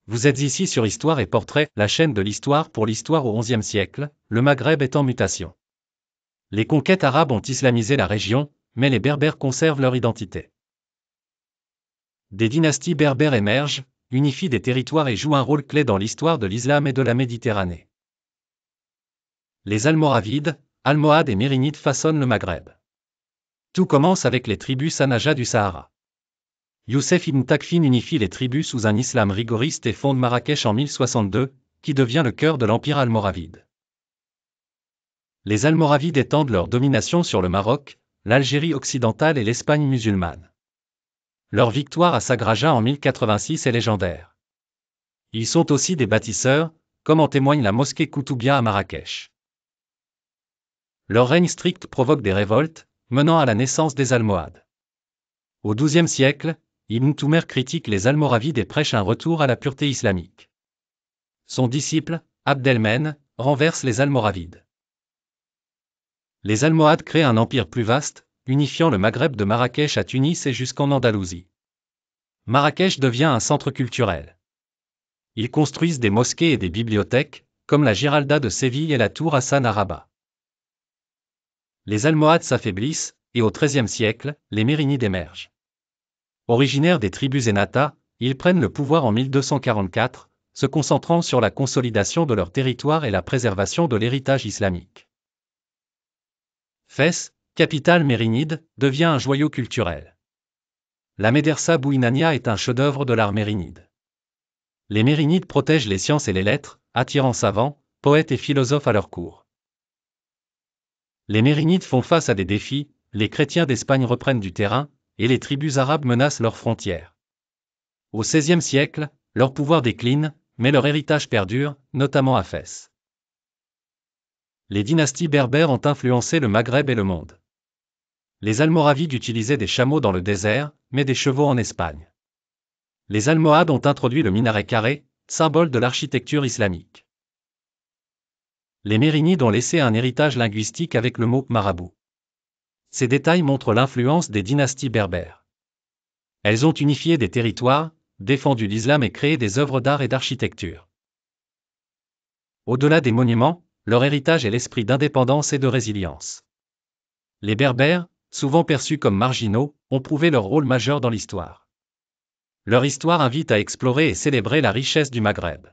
Vous êtes ici sur Histoire et Portrait, la chaîne de l'histoire pour l'histoire au XIe siècle, le Maghreb est en mutation. Les conquêtes arabes ont islamisé la région, mais les Berbères conservent leur identité. Des dynasties berbères émergent, unifient des territoires et jouent un rôle clé dans l'histoire de l'islam et de la Méditerranée. Les Almoravides, Almohades et Mérinides façonnent le Maghreb. Tout commence avec les tribus Sanaja du Sahara. Youssef ibn Takfin unifie les tribus sous un islam rigoriste et fonde Marrakech en 1062, qui devient le cœur de l'empire almoravide. Les Almoravides étendent leur domination sur le Maroc, l'Algérie occidentale et l'Espagne musulmane. Leur victoire à Sagraja en 1086 est légendaire. Ils sont aussi des bâtisseurs, comme en témoigne la mosquée Koutoubia à Marrakech. Leur règne strict provoque des révoltes, menant à la naissance des Almohades. Au XIIe siècle, Ibn Toumer critique les Almoravides et prêche un retour à la pureté islamique. Son disciple, Abdelmen, renverse les Almoravides. Les Almohades créent un empire plus vaste, unifiant le Maghreb de Marrakech à Tunis et jusqu'en Andalousie. Marrakech devient un centre culturel. Ils construisent des mosquées et des bibliothèques, comme la Giralda de Séville et la tour Hassan à Rabat. Les Almohades s'affaiblissent, et au XIIIe siècle, les Mérinides émergent. Originaires des tribus Zenata, ils prennent le pouvoir en 1244, se concentrant sur la consolidation de leur territoire et la préservation de l'héritage islamique. Fès, capitale mérinide, devient un joyau culturel. La Médersa Bouinania est un chef-d'œuvre de l'art mérinide. Les Mérinides protègent les sciences et les lettres, attirant savants, poètes et philosophes à leur cour. Les Mérinides font face à des défis, les chrétiens d'Espagne reprennent du terrain, et les tribus arabes menacent leurs frontières. Au XVIe siècle, leur pouvoir décline, mais leur héritage perdure, notamment à Fès. Les dynasties berbères ont influencé le Maghreb et le monde. Les Almoravides utilisaient des chameaux dans le désert, mais des chevaux en Espagne. Les Almohades ont introduit le minaret carré, symbole de l'architecture islamique. Les Mérinides ont laissé un héritage linguistique avec le mot marabout. Ces détails montrent l'influence des dynasties berbères. Elles ont unifié des territoires, défendu l'islam et créé des œuvres d'art et d'architecture. Au-delà des monuments, leur héritage est l'esprit d'indépendance et de résilience. Les Berbères, souvent perçus comme marginaux, ont prouvé leur rôle majeur dans l'histoire. Leur histoire invite à explorer et célébrer la richesse du Maghreb.